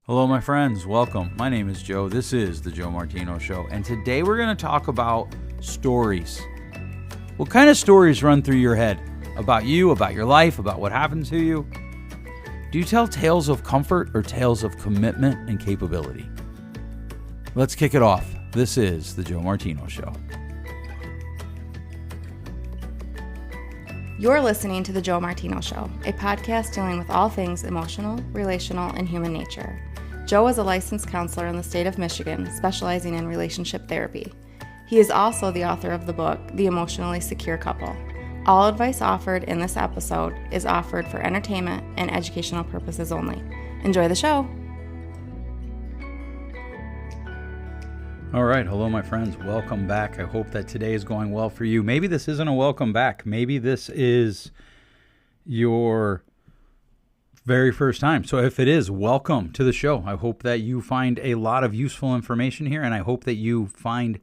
Hello, my friends. Welcome. My name is Joe. This is the Joe Martino Show. And today we're going to talk about stories. What kind of stories run through your head about you, about your life, about what happened to you? Do you tell tales of comfort or tales of commitment and capability? Let's kick it off. This is the Joe Martino Show. You're listening to the Joe Martino Show, a podcast dealing with all things emotional, relational, and human nature. Joe is a licensed counselor in the state of Michigan, specializing in relationship therapy. He is also the author of the book, The Emotionally Secure Couple. All advice offered in this episode is offered for entertainment and educational purposes only. Enjoy the show. All right. Hello, my friends. Welcome back. I hope that today is going well for you. Maybe this isn't a welcome back. Maybe this is your very first time. So if it is, welcome to the show. I hope that you find a lot of useful information here, and I hope that you find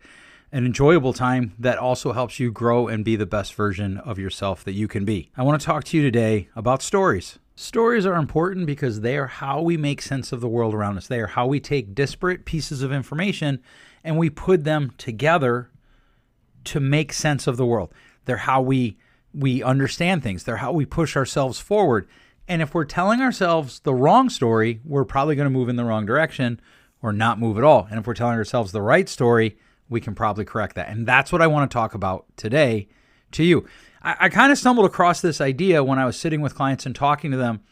an enjoyable time that also helps you grow and be the best version of yourself that you can be. I want to talk to you today about stories. Stories are important because they are how we make sense of the world around us. They are how we take disparate pieces of information and we put them together to make sense of the world. They're how we understand things. They're how we push ourselves forward. And if we're telling ourselves the wrong story, we're probably going to move in the wrong direction or not move at all. And if we're telling ourselves the right story, we can probably correct that. And that's what I want to talk about today to you. I kind of stumbled across this idea when I was sitting with clients and talking to them.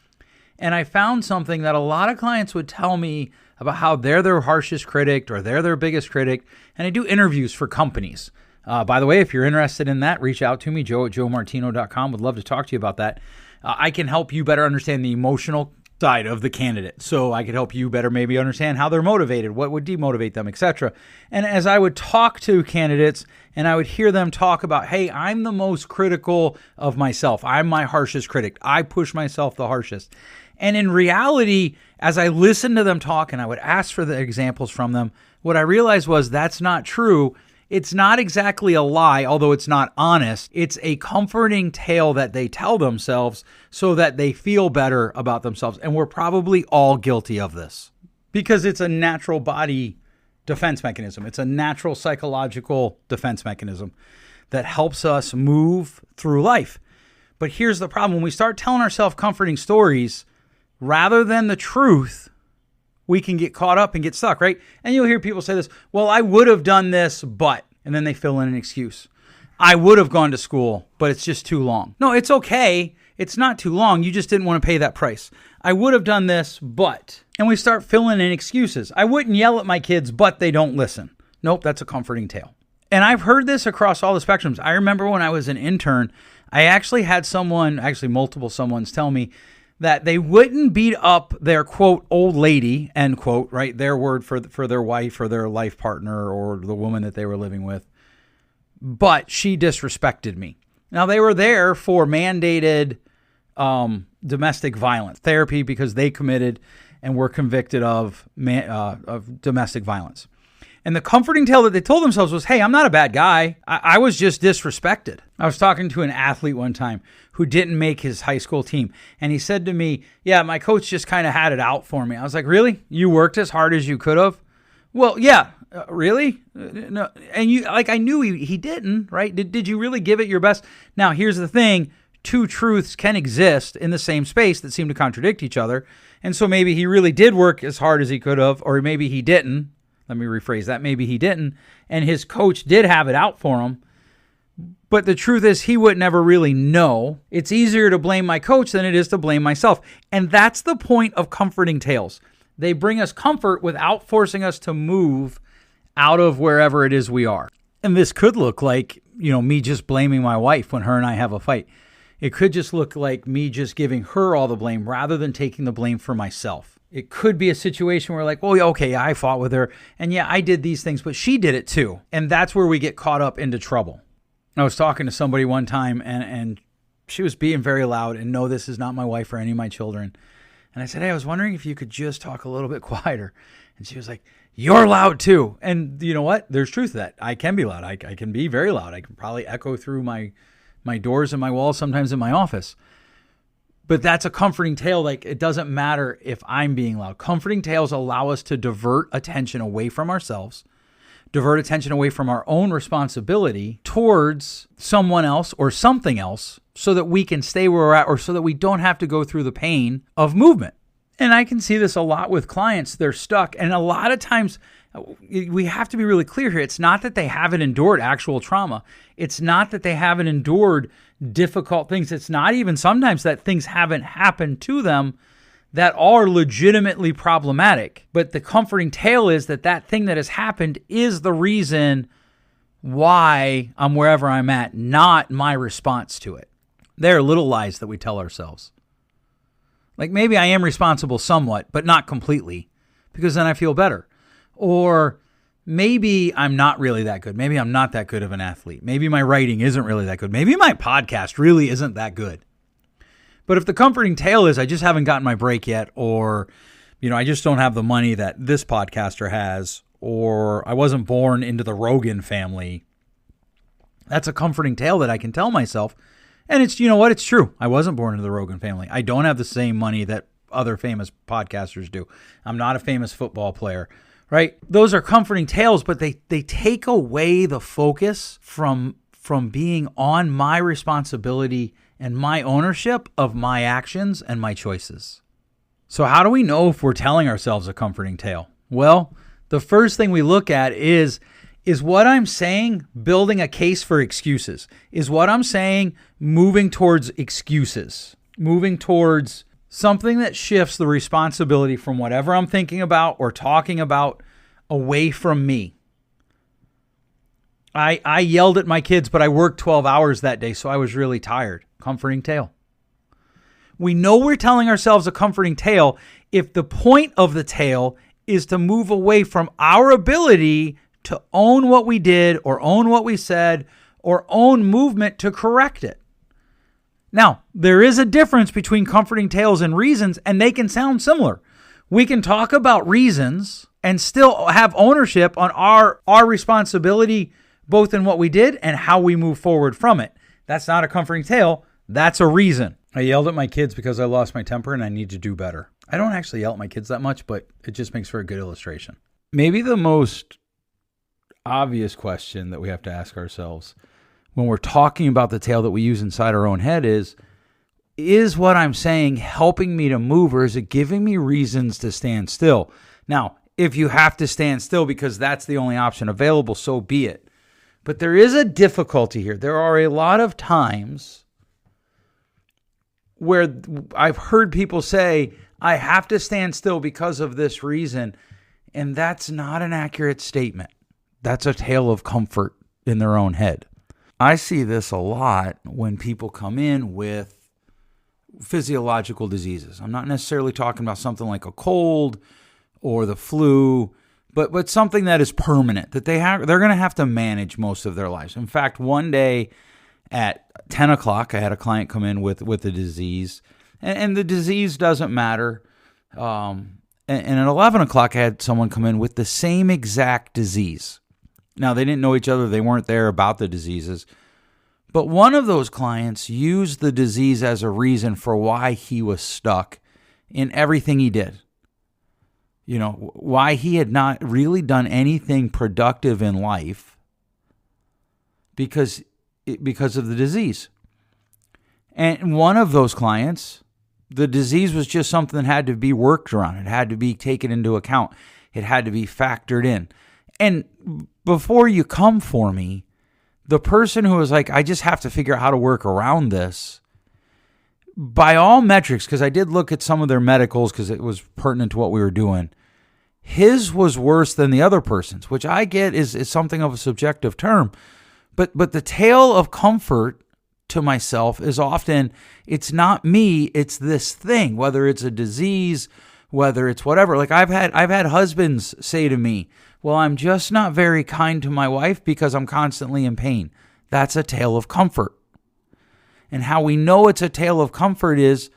And I found something that a lot of clients would tell me about how they're their harshest critic or they're their biggest critic. And I do interviews for companies. By the way, if you're interested in that, reach out to me, joe@joemartino.com. Would love to talk to you about that. I can help you better understand the emotional side of the candidate. So I could help you better maybe understand how they're motivated, what would demotivate them, etc. And as I would talk to candidates and I would hear them talk about, hey, I'm the most critical of myself. I'm my harshest critic. I push myself the harshest. And in reality, as I listened to them talk and I would ask for the examples from them, what I realized was that's not true. It's not exactly a lie, although it's not honest. It's a comforting tale that they tell themselves so that they feel better about themselves. And we're probably all guilty of this because it's a natural body defense mechanism. It's a natural psychological defense mechanism that helps us move through life. But here's the problem. When we start telling ourselves comforting stories rather than the truth, we can get caught up and get stuck, right? And you'll hear people say this, well, I would have done this, but, and then they fill in an excuse. I would have gone to school, but it's just too long. No, it's okay. It's not too long. You just didn't want to pay that price. I would have done this, but, and we start filling in excuses. I wouldn't yell at my kids, but they don't listen. Nope, that's a comforting tale. And I've heard this across all the spectrums. I remember when I was an intern, I actually had multiple someones tell me that they wouldn't beat up their, quote, old lady, end quote, right? Their word for their wife or their life partner or the woman that they were living with. But she disrespected me. Now, they were there for mandated domestic violence therapy because they committed and were convicted of domestic violence. And the comforting tale that they told themselves was, hey, I'm not a bad guy. I was just disrespected. I was talking to an athlete one time who didn't make his high school team. And he said to me, yeah, my coach just kind of had it out for me. I was like, really? You worked as hard as you could have? Well, yeah. Really? No. And I knew he didn't, right? Did you really give it your best? Now, here's the thing. Two truths can exist in the same space that seem to contradict each other. And so maybe he really did work as hard as he could have, or maybe he didn't. Let me rephrase that. Maybe he didn't. And his coach did have it out for him. But the truth is he would never really know. It's easier to blame my coach than it is to blame myself. And that's the point of comforting tales. They bring us comfort without forcing us to move out of wherever it is we are. And this could look like, me just blaming my wife when her and I have a fight. It could just look like me just giving her all the blame rather than taking the blame for myself. It could be a situation where well, okay, I fought with her and yeah, I did these things, but she did it too. And that's where we get caught up into trouble. I was talking to somebody one time and she was being very loud, and no, this is not my wife or any of my children. And I said, hey, I was wondering if you could just talk a little bit quieter. And she was like, you're loud too. And you know what? There's truth to that. I can be loud. I can be very loud. I can probably echo through my doors and my walls, sometimes in my office. But that's a comforting tale. Like, it doesn't matter if I'm being loud. Comforting tales allow us to divert attention away from ourselves, divert attention away from our own responsibility towards someone else or something else so that we can stay where we're at, or so that we don't have to go through the pain of movement. And I can see this a lot with clients. They're stuck. And a lot of times we have to be really clear here. It's not that they haven't endured actual trauma. It's not that they haven't endured difficult things. It's not even sometimes that things haven't happened to them that are legitimately problematic. But the comforting tale is that that thing that has happened is the reason why I'm wherever I'm at, not my response to it. There are little lies that we tell ourselves. Like, maybe I am responsible somewhat, but not completely, because then I feel better. Or maybe I'm not really that good. Maybe I'm not that good of an athlete. Maybe my writing isn't really that good. Maybe my podcast really isn't that good. But if the comforting tale is I just haven't gotten my break yet, or, I just don't have the money that this podcaster has, or I wasn't born into the Rogan family, that's a comforting tale that I can tell myself. And it's, it's true. I wasn't born into the Rogan family. I don't have the same money that other famous podcasters do. I'm not a famous football player, right? Those are comforting tales, but they take away the focus from being on my responsibility and my ownership of my actions and my choices. So how do we know if we're telling ourselves a comforting tale? Well, the first thing we look at is what I'm saying building a case for excuses? Is what I'm saying moving towards excuses? Moving towards something that shifts the responsibility from whatever I'm thinking about or talking about away from me? I yelled at my kids, but I worked 12 hours that day, so I was really tired. Comforting tale. We know we're telling ourselves a comforting tale if the point of the tale is to move away from our ability to own what we did or own what we said or own movement to correct it. Now, there is a difference between comforting tales and reasons, and they can sound similar. We can talk about reasons and still have ownership on our responsibility, both in what we did and how we move forward from it. That's not a comforting tale. That's a reason. I yelled at my kids because I lost my temper and I need to do better. I don't actually yell at my kids that much, but it just makes for a good illustration. Maybe the most obvious question that we have to ask ourselves when we're talking about the tale that we use inside our own head is what I'm saying helping me to move, or is it giving me reasons to stand still? Now, if you have to stand still because that's the only option available, so be it. But there is a difficulty here. There are a lot of times where I've heard people say, I have to stand still because of this reason. And that's not an accurate statement. That's a tale of comfort in their own head. I see this a lot when people come in with physiological diseases. I'm not necessarily talking about something like a cold or the flu, but something that is permanent, that they're going to have to manage most of their lives. In fact, one day at 10 o'clock, I had a client come in with a disease, and the disease doesn't matter. And at 11 o'clock, I had someone come in with the same exact disease. Now, they didn't know each other. They weren't there about the diseases. But one of those clients used the disease as a reason for why he was stuck in everything he did. Why he had not really done anything productive in life because of the disease. And one of those clients, the disease was just something that had to be worked around. It had to be taken into account. It had to be factored in. And before you come for me, the person who was like, I just have to figure out how to work around this, by all metrics, because I did look at some of their medicals because it was pertinent to what we were doing, his was worse than the other person's, which I get is something of a subjective term. But the tale of comfort to myself is often, it's not me, it's this thing, whether it's a disease, whether it's whatever. Like I've had husbands say to me, well, I'm just not very kind to my wife because I'm constantly in pain. That's a tale of comfort. And how we know it's a tale of comfort is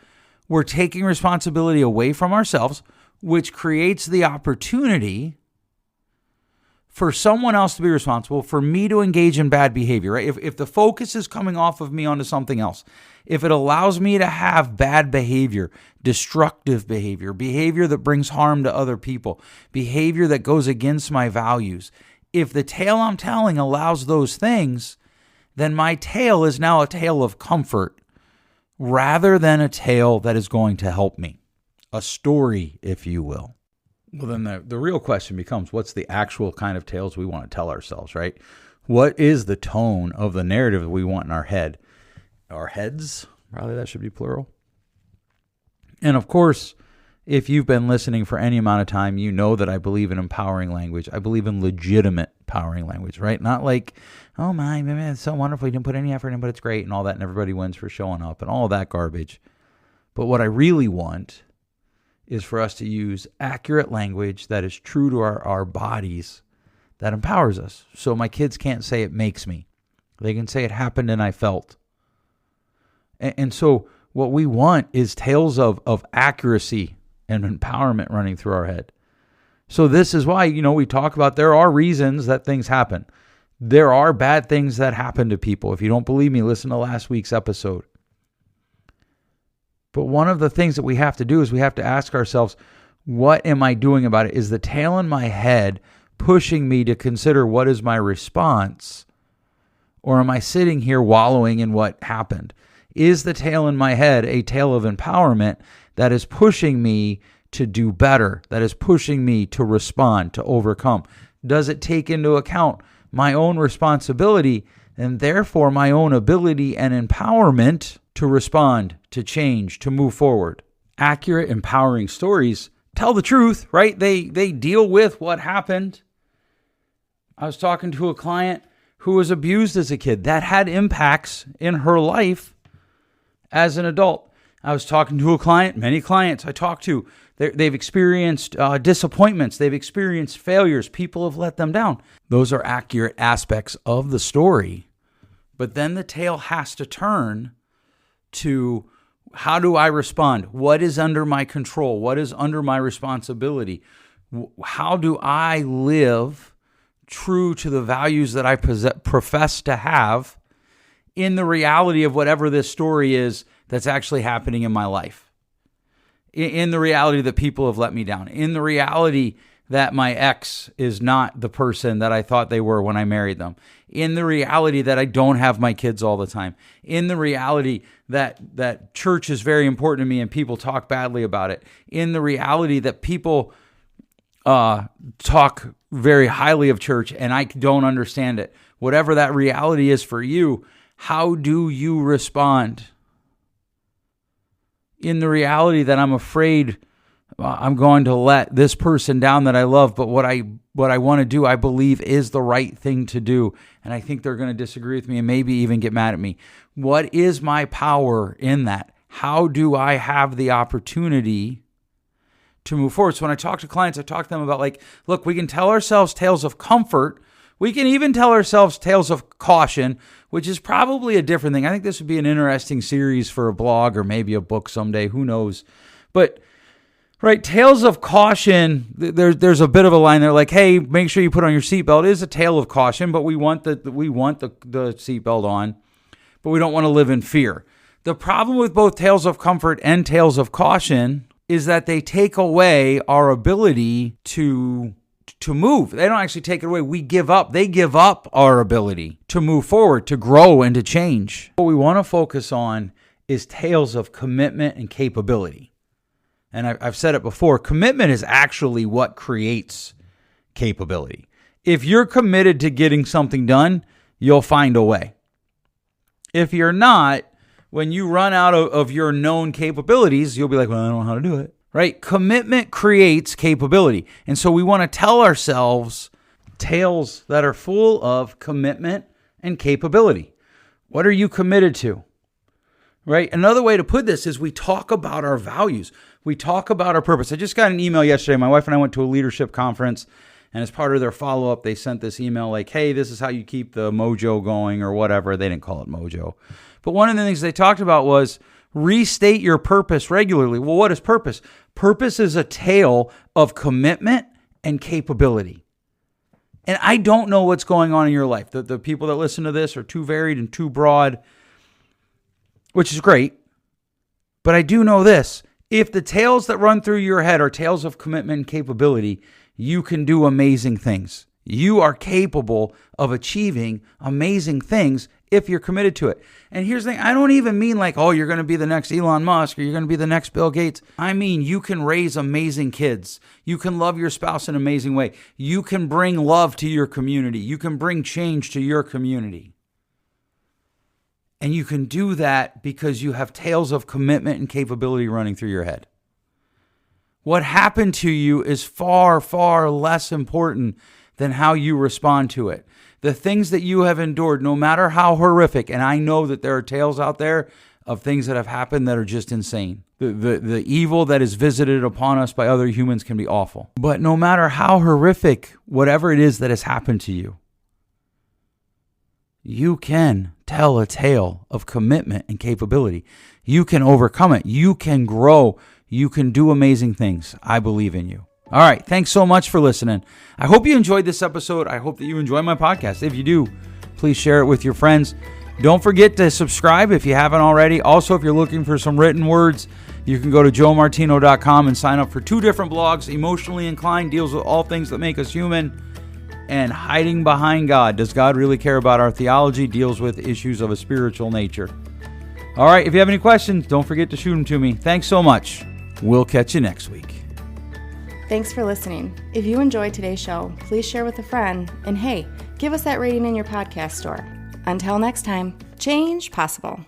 we're taking responsibility away from ourselves, which creates the opportunity for someone else to be responsible, for me to engage in bad behavior, right? If the focus is coming off of me onto something else, if it allows me to have bad behavior, destructive behavior, behavior that brings harm to other people, behavior that goes against my values, if the tale I'm telling allows those things, then my tale is now a tale of comfort rather than a tale that is going to help me. A story, if you will. Well, then the real question becomes, what's the actual kind of tales we want to tell ourselves, right? What is the tone of the narrative that we want in our head? Our heads? Probably that should be plural. And of course, if you've been listening for any amount of time, you know that I believe in empowering language. I believe in legitimate empowering language, right? Not like, oh my, man, it's so wonderful. You didn't put any effort in, but it's great and all that, and everybody wins for showing up and all that garbage. But what I really want is for us to use accurate language that is true to our bodies, that empowers us. So my kids can't say it makes me. They can say it happened and I felt. And so what we want is tales of accuracy and empowerment running through our head. So this is why, we talk about there are reasons that things happen. There are bad things that happen to people. If you don't believe me, listen to last week's episode. But one of the things that we have to do is we have to ask ourselves, what am I doing about it? Is the tale in my head pushing me to consider what is my response? Or am I sitting here wallowing in what happened? Is the tale in my head a tale of empowerment that is pushing me to do better, that is pushing me to respond, to overcome? Does it take into account my own responsibility and therefore my own ability and empowerment to respond, to change, to move forward? Accurate, empowering stories tell the truth, right? They deal with what happened. I was talking to a client who was abused as a kid. That had impacts in her life as an adult. I was talking to a client, many clients I talked to, they've experienced disappointments. They've experienced failures. People have let them down. Those are accurate aspects of the story. But then the tale has to turn to, how do I respond? What is under my control? What is under my responsibility? How do I live true to the values that I profess to have in the reality of whatever this story is that's actually happening in my life? In the reality that people have let me down. In the reality that my ex is not the person that I thought they were when I married them. In the reality that I don't have my kids all the time. In the reality that church is very important to me and people talk badly about it. In the reality that people talk very highly of church and I don't understand it. Whatever that reality is for you, how do you respond? In the reality that I'm afraid I'm going to let this person down that I love, but what I want to do, I believe is the right thing to do. And I think they're going to disagree with me and maybe even get mad at me. What is my power in that? How do I have the opportunity to move forward? So when I talk to clients, I talk to them about look, we can tell ourselves tales of comfort. We can even tell ourselves tales of caution, which is probably a different thing. I think this would be an interesting series for a blog or maybe a book someday. Who knows? But right, tales of caution, there's a bit of a line there like, hey, make sure you put on your seatbelt. It is a tale of caution, but we want the seatbelt on, but we don't want to live in fear. The problem with both tales of comfort and tales of caution is that they take away our ability to move. They don't actually take it away. We give up. They give up our ability to move forward, to grow, and to change. What we want to focus on is tales of commitment and capability. And I've said it before, commitment is actually what creates capability. If you're committed to getting something done, you'll find a way. If you're not, when you run out of your known capabilities, you'll be like, well, I don't know how to do it. Right? Commitment creates capability. And so we want to tell ourselves tales that are full of commitment and capability. What are you committed to? Right? Another way to put this is we talk about our values. We talk about our purpose. I just got an email yesterday. My wife and I went to a leadership conference, and as part of their follow-up, they sent this email like, hey, this is how you keep the mojo going or whatever. They didn't call it mojo. But one of the things they talked about was restate your purpose regularly. Well, what is purpose? Purpose is a tale of commitment and capability. And I don't know what's going on in your life. The people that listen to this are too varied and too broad, which is great. But I do know this. If the tales that run through your head are tales of commitment and capability, you can do amazing things. You are capable of achieving amazing things if you're committed to it. And here's the thing. I don't even mean like, oh, you're going to be the next Elon Musk or you're going to be the next Bill Gates. I mean, you can raise amazing kids. You can love your spouse in an amazing way. You can bring love to your community. You can bring change to your community. And you can do that because you have tales of commitment and capability running through your head. What happened to you is far, far less important than how you respond to it. The things that you have endured, no matter how horrific, and I know that there are tales out there of things that have happened that are just insane. The evil that is visited upon us by other humans can be awful. But no matter how horrific, whatever it is that has happened to you, you can tell a tale of commitment and capability. You can overcome it. You can grow. You can do amazing things. I believe in you. All right. Thanks so much for listening. I hope you enjoyed this episode. I hope that you enjoy my podcast. If you do, please share it with your friends. Don't forget to subscribe if you haven't already. Also, if you're looking for some written words, you can go to joemartino.com and sign up for 2 different blogs. Emotionally Inclined deals with all things that make us human. And Hiding Behind God, does God really care about our theology, deals with issues of a spiritual nature. All right, if you have any questions, don't forget to shoot them to me. Thanks so much. We'll catch you next week. Thanks for listening. If you enjoyed today's show, please share with a friend. And hey, give us that rating in your podcast store. Until next time, change possible.